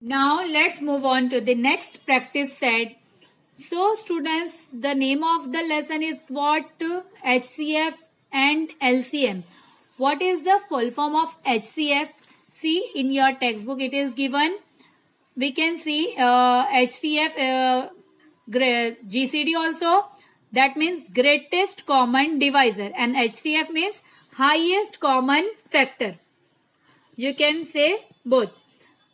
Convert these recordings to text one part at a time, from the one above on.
Now let's move on to the next practice set. So students, the name of the lesson is what? HCF and LCM. What is the full form of HCF? See, in your textbook it is given. We can see HCF GCD also. That means greatest common divisor, and HCF means highest common factor. You can say both.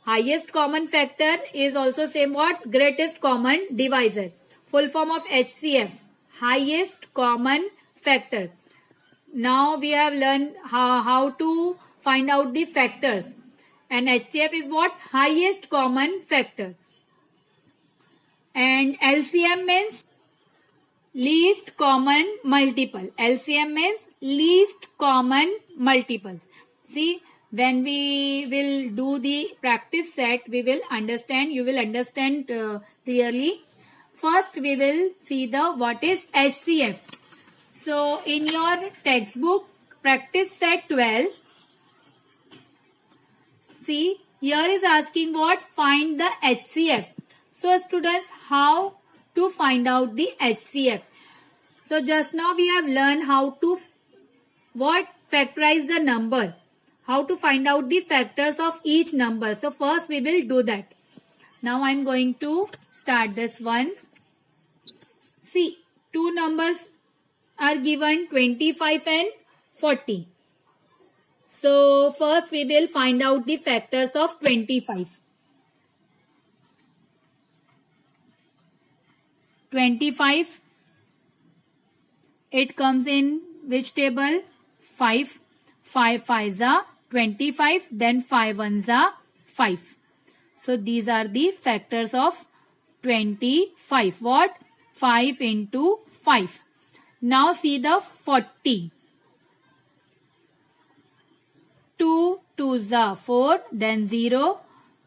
Highest common factor is also same what? Greatest common divisor. Full form of HCF, highest common factor. Now we have learned how to find out the factors. And HCF is what? Highest common factor. And LCM means least common multiple. LCM means least common multiples. See, when we will do the practice set, we will understand, you will understand clearly. First, we will see the what is HCF. So, in your textbook, practice set 12, see, here is asking what? Find the HCF. So, students, how to find out the HCF? So, just now we have learned how to factorize the number. How to find out the factors of each number. So first we will do that. Now I am going to start this one. See, two numbers are given, 25 and 40. So first we will find out the factors of 25. 25, it comes in which table? 5. 5 5s are 25, then 5 1s are 5. So these are the factors of 25. What? 5 into 5. Now see the 40. 2 2s are 4, then 0.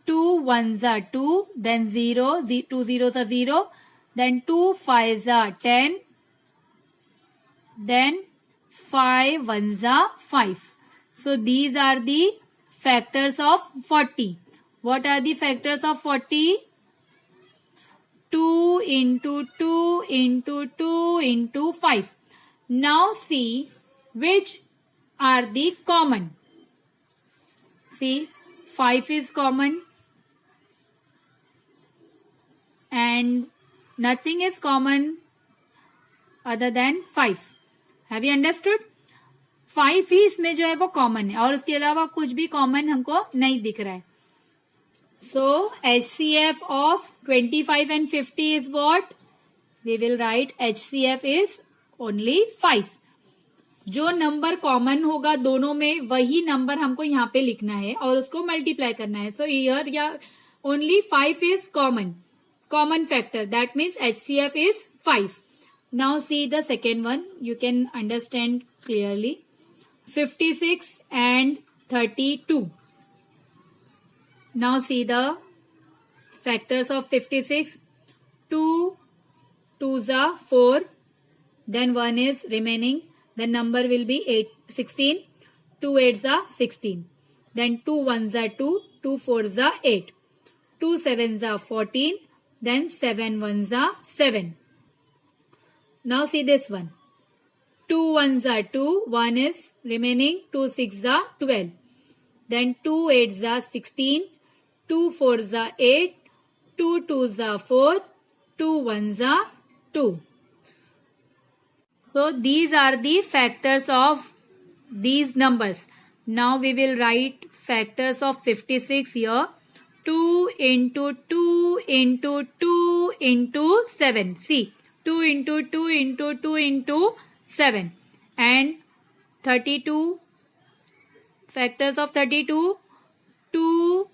2 1s are 2, then 0. 2 zeros are 0. Then 2 5s are 10. Then 5 1s are 5. So these are the factors of 40. What are the factors of 40? 2 into 2 into 2 into 5. Now see which are the common. See, 5 is common and nothing is common other than 5. Have you understood? 5 ही इसमें जो है वो common है और उसके अलावा कुछ भी कॉमन हमको नहीं दिख रहा है. सो HCF of 25 and 50 is what? We will write HCF is only 5. जो नंबर कॉमन होगा दोनों में वही नंबर हमको यहाँ पे लिखना है और उसको मल्टीप्लाई करना है. सो हियर या only 5 is common factor. That means HCF is 5. Now see the second one. You can understand clearly. 56 and 32. Now see the factors of 56. 2 2s are 4. Then 1 is remaining. The number will be 16. 2 8s are 16. Then 2 1s are 2. 2 4s are 8. 2 7s are 14. Then 7 1s are 7. Now see this one. 2 1s are 2. 1 is remaining. 2 6s are 12. Then 2 8s are 16. 2 4s are 8. 2 2s are 4. 2 1s are 2. So these are the factors of these numbers. Now we will write factors of 56 here. 2 into 2 into 2 into 7. See, 2 into 2 into 2 into 7. And 32, factors of 32. 2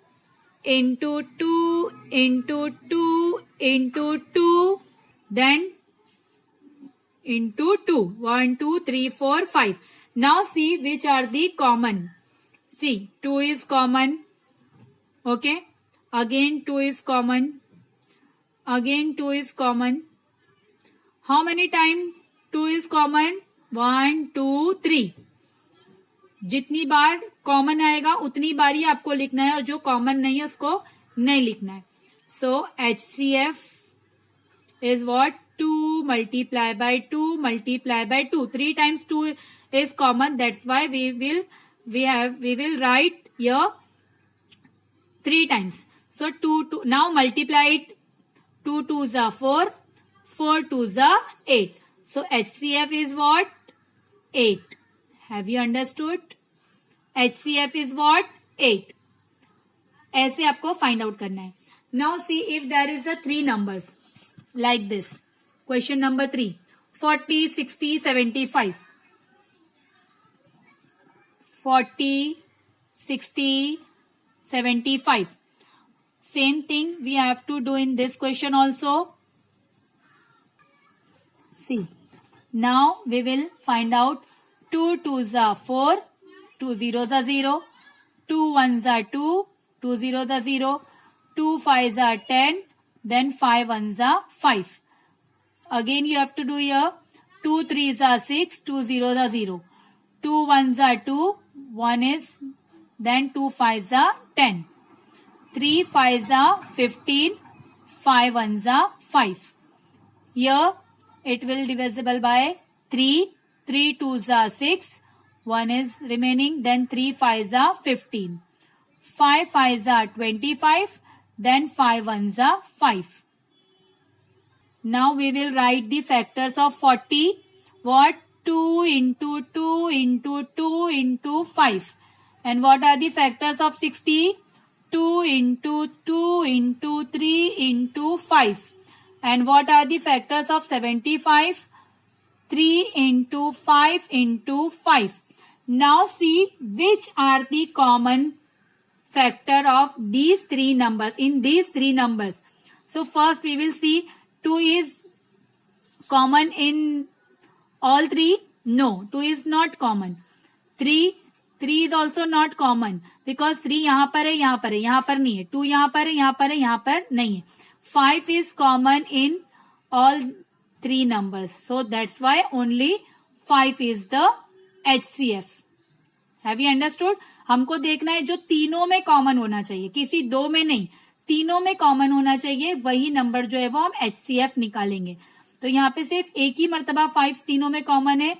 into 2 into 2 into 2. Then into 2. 1, 2, 3, 4, 5. Now see which are the common. See, 2 is common. Okay. Again 2 is common. Again 2 is common. How many times 2 is common? 1, 2, 3. जितनी बार common आएगा उतनी बार ही आपको लिखना है और जो common नहीं है उसको नहीं लिखना है. So HCF is what? 2 multiply by 2 multiply by 2. 3 times 2 is common. That's why we will write here 3 times. So 2 now multiply it. 2 2s are 4. 4 2s are 8. So HCF is what? 8. Have you understood? HCF is what? 8. ऐसे आपको find out करना है. Now see if there is a 3 numbers like this. Question number 3. 40 60 75. 40 60 75. Same thing we have to do in this question also. See, now we will find out 2 2s are 4, 2 zeros are 0, 2 1s are 2, 2 zeros are 0, 2 5s are 10, then 5 1s are 5. Again you have to do here 2 3s are 6, 2 zeros are 0, 2 1s are 2, 1 is, then 2 5s are 10, 3 5s are 15, 5 1s are 5. Here it will divisible by 3, 3 2s are 6, 1 is remaining, then 3 5s are 15, 5 5s are 25, then 5 1s are 5. Now we will write the factors of 40. What? 2 into 2 into 2 into 5. And what are the factors of 60? 2 into 2 into 3 into 5. And what are the factors of 75? 3 into 5 into 5. Now see which are the common factor of these 3 numbers, in these 3 numbers. So first we will see 2 is common in all 3. No, 2 is not common. 3 is also not common because 3 यहाँ पर है, यहाँ पर है, यहाँ पर नहीं है. 2 यहाँ पर है, यहाँ पर है, यहाँ पर नहीं है. 5 is common in all 3 numbers. So that's why only 5 is the HCF. Have you understood? हमको देखना है जो तीनों में कॉमन होना चाहिए, किसी 2 में नहीं, तीनों में कॉमन होना चाहिए, वही नंबर जो है वो हम HCF निकालेंगे. तो यहाँ पे सिर्फ एक ही मर्तबा 5 तीनों में कॉमन है.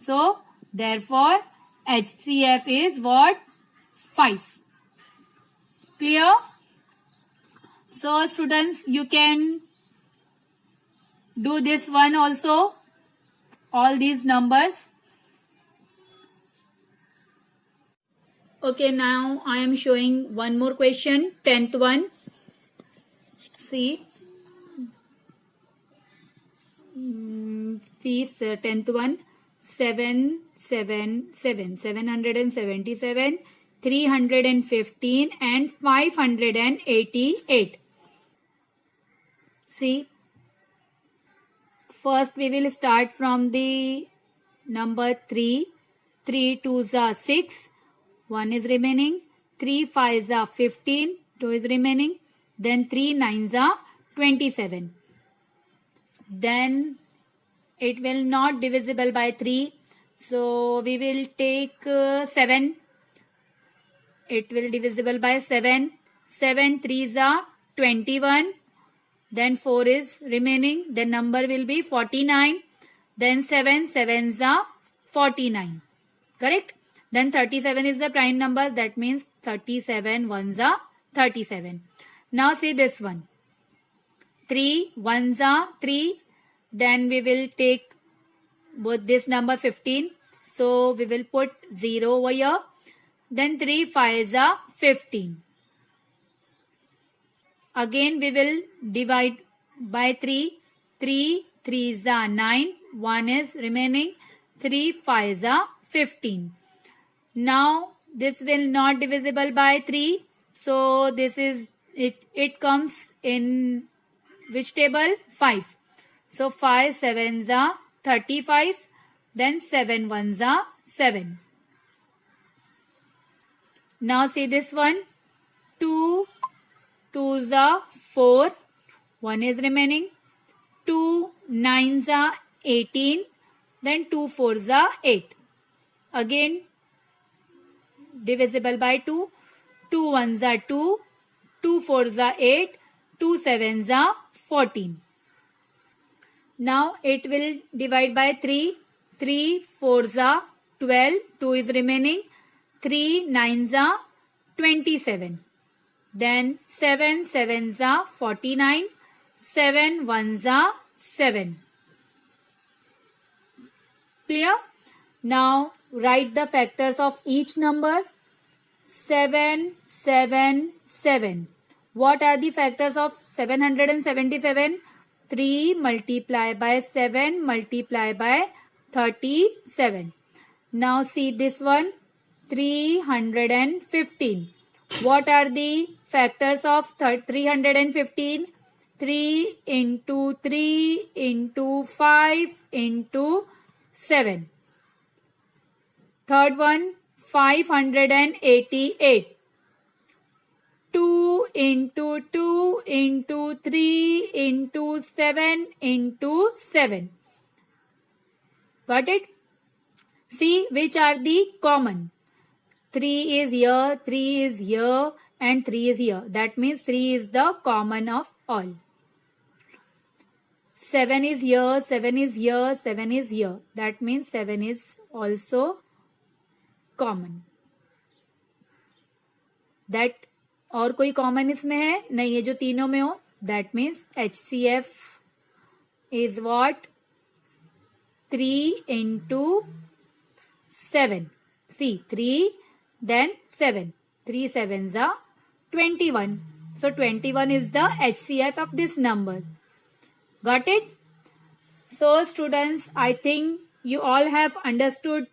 So therefore HCF is what? 5. Clear? So students you can do this one also, all these numbers. Okay, now I am showing one more question, 10th one. See, 10th one, 777, 777, 315 and 588. See, first we will start from the number 3. 3 2s are 6, 1 is remaining. 3 5s are 15, 2 is remaining. Then 3 9s are 27. Then it will not divisible by 3. So we will take 7. It will divisible by 7. 7 3s are 21. Then 4 is remaining. The number will be 49. Then 7 7s are 49. Correct? Then 37 is the prime number. That means 37 1s are 37. Now see this one. 3 1s are 3. Then we will take both this number 15. So we will put 0 over here. Then 3 5s are 15. Again we will divide by 3. 3 3s are 9. 1 is remaining. 3 5s are 15. Now this will not divisible by 3. So this is it comes in which table? 5. So 5 7s are 35. Then 7 1s are 7. Now see this one. 2 2s are 4. 1 is remaining. 2 9s are 18. Then 2 4s are 8. Again divisible by 2. 2 1s are 2. 2 4s are 8, 2 7s are 14. Now it will divide by 3. 3 4s are 12, 2 is remaining. 3 9s are 27. Then 7 7s are 49. 7 1s are 7. Clear? Now write the factors of each number. 7 7 7. What are the factors of 777? 3 multiply by 7 multiply by 37. Now see this one, 315. What are the factors of 315? 3 into 3 into 5 into 7. Third one, 588. 2 into 2 into 3 into 7 into 7. Got it? See which are the common. 3 is here, 3 is here, and 3 is here. That means 3 is the common of all. 7 is here, 7 is here, 7 is here. That means 7 is also common. That और कोई common इसमें है नहीं, ये जो तीनों में हो. That means HCF is what 3 into 7. See 3 then 7. 3 7s are 21. So 21 is the HCF of this number. Got it? So students, I think you all have understood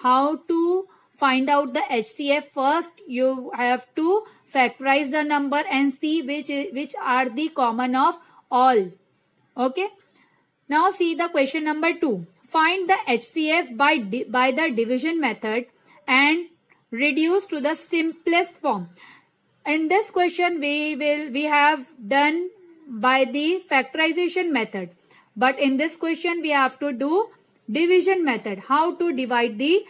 how to find out the HCF. First you have to factorize the number and see which are the common of all. Okay. Now see the question number 2. Find the HCF by the division method and reduce to the simplest form. In this question we have done by the factorization method, but in this question we have to do division method. How to divide the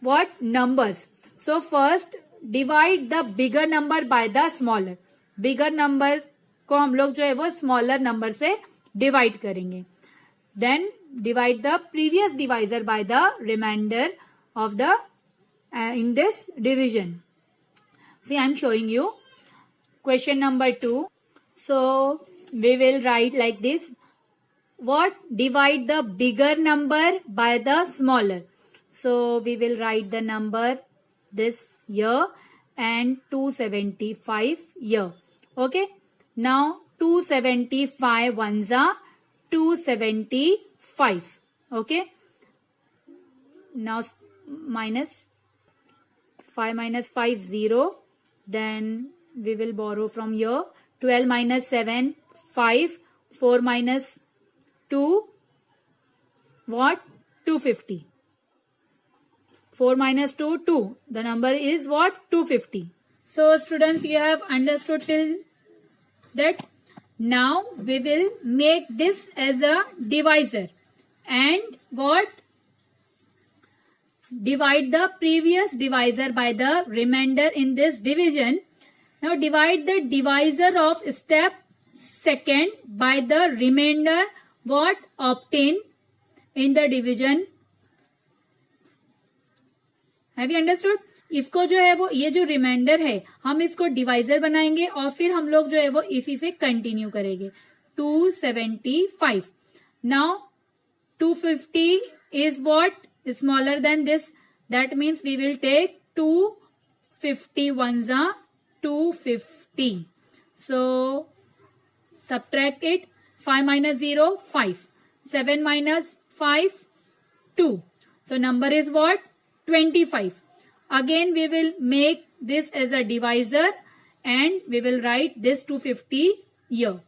what numbers? So first divide the bigger number by the smaller. Bigger number को हम लोग जो है वो smaller number से divide करेंगे. Then divide the previous divisor by the remainder of the in this division. See, I am showing you question number 2. So we will write like this. What? Divide the bigger number by the smaller. So we will write the number this here and 275 here. Okay. Now 275 ones are 275. Okay. Now minus 5 minus 5 0. Then we will borrow from here. 12 minus 7 5. 4 minus 2 what? 250. 4 minus 2 2. The number is what? 250. So students, you have understood till that. Now we will make this as a divisor and what? Divide the previous divisor by the remainder in this division. Now divide the divisor of step second by the remainder what? Obtained in the division. Have you understood? इसको जो है वो ये जो reminder है हम इसको divisor बनाएंगे और फिर हम लोग जो है वो इसी से कंटिन्यू करेंगे. 275. Now 250 is what? Smaller than this. That means we will take 250 ones are 250. So subtract it. 5 minus 0 5. 7 minus 5 2. So number is what? 25. Again we will make this as a divisor and we will write this 250 here.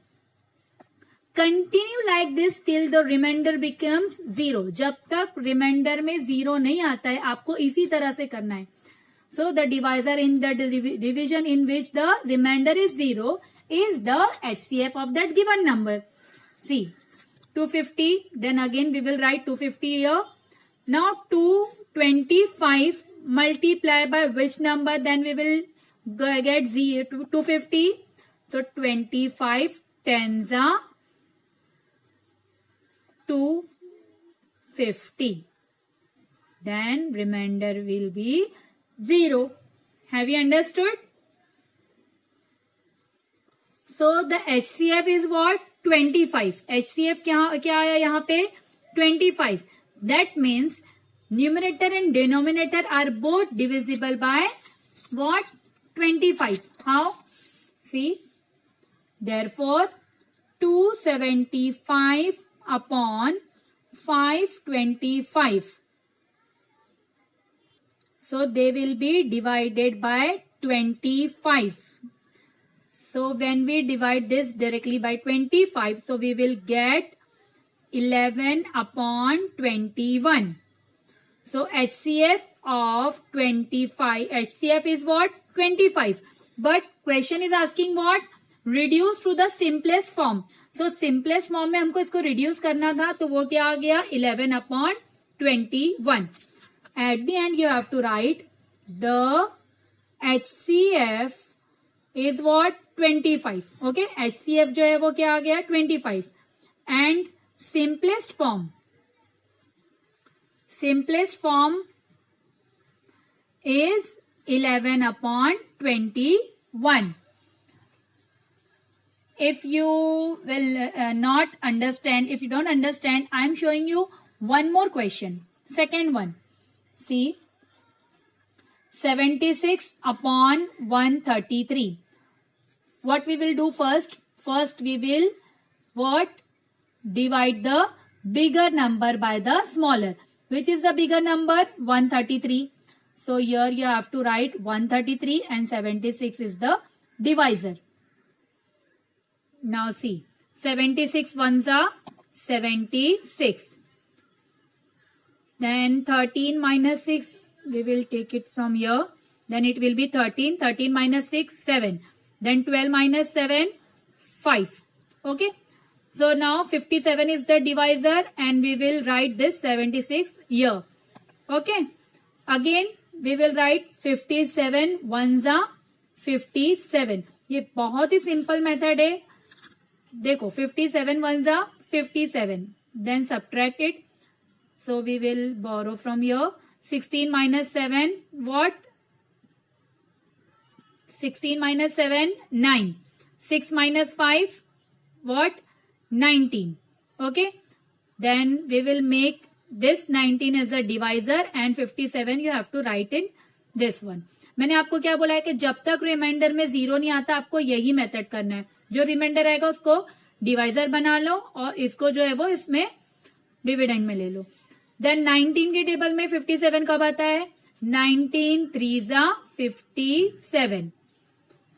Continue like this till the remainder becomes 0. जब तक remainder में 0 नहीं आता है आपको इसी तरह से करना है. So the divisor in the division in which the remainder is 0 is the HCF of that given number. See 250. Then again we will write 250 here. Now 225 multiply by which number? Then we will get 250. So 25 tens are 250. Then remainder will be 0. Have you understood? So the HCF is what? 25. HCF क्या आया यहाँ पे? 25. That means numerator and denominator are both divisible by what? 25. How? See? Therefore, 275 upon 525. So they will be divided by 25. So when we divide this directly by 25, so we will get 11 upon 21. So HCF of 25, HCF is what? 25. But question is asking what? Reduce to the simplest form. So simplest form में हमको इसको reduce करना था, तो वो क्या आ गया? 11 upon 21. At the end you have to write the HCF is what? 25. Okay, HCF जो है वो क्या आ गया? 25. And simplest form is 11 upon 21. If you will not understand, if you don't understand, I am showing you one more question. Second one. See, 76 upon 133. What we will do first? First we will what? Divide the bigger number by the smaller. Which is the bigger number? 133. So here you have to write 133 and 76 is the divisor. Now see, 76 ones are 76. Then 13 minus 6, we will take it from here. Then it will be 13. 13 minus 6, 7. Then 12 minus 7, 5. Okay. So now 57 is the divisor and we will write this 76 here. Okay. Again we will write 57 ones are 57. ये बहुत ही simple method है. देखो 57 ones are 57. Then subtract it. So we will borrow from here. 16 minus 7, what? 16 minus 7, 9. 6 minus 5, what? 19. Okay. Then we will make this 19 as a divisor and 57 you have to write in this one. मैंने आपको क्या बोला है कि जब तक reminder में 0 नहीं आता आपको यही मेथड करना है. जो रिमाइंडर आएगा उसको डिवाइजर बना लो और इसको जो है वो इसमें डिविडेंड में ले लो. देन 19 के टेबल में 57 कब आता है? 19 3 57.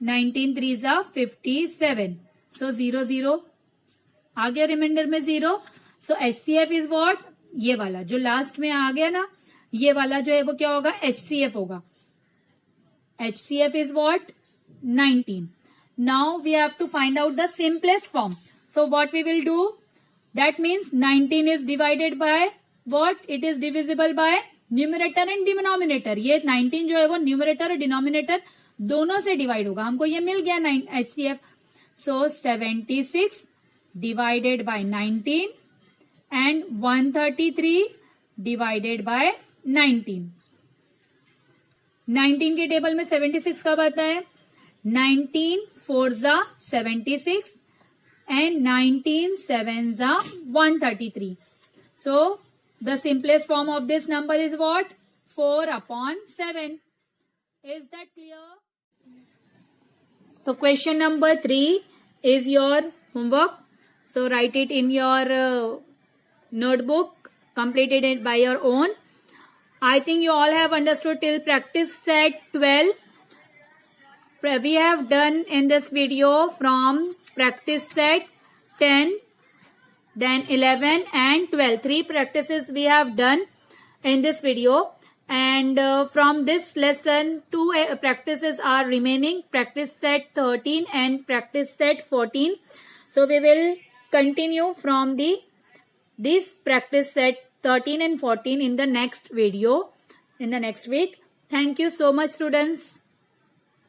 19 3 57. So 0 0 आ गया रिमाइंडर में 0. सो HCF इज व्हाट? ये वाला जो लास्ट में आ गया ना, ये वाला जो है वो क्या होगा? HCF होगा. HCF is what? 19. Now we have to find out the simplest form. So what we will do? That means 19 is divided by what? It is divisible by numerator and denominator. ये 19 जो है वो numerator और denominator दोनों से divide होगा. हमको ये मिल गया HCF. So 76 divided by 19 and 133 divided by 19. 19 के टेबल में 76 कब आता है? 19 4 76 and 19 7 133. So the simplest form of this number is what? 4 upon 7. Is that clear? So question number 3 is your homework. So write it in your notebook. Completed it by your own. I think you all have understood till practice set 12. We have done in this video from practice set 10, then 11 and 12. 3 practices we have done in this video. And from this lesson, 2 practices are remaining. Practice set 13 and practice set 14. So we will continue from this practice set 13 and 14 in the next video, in the next week. Thank you so much, students.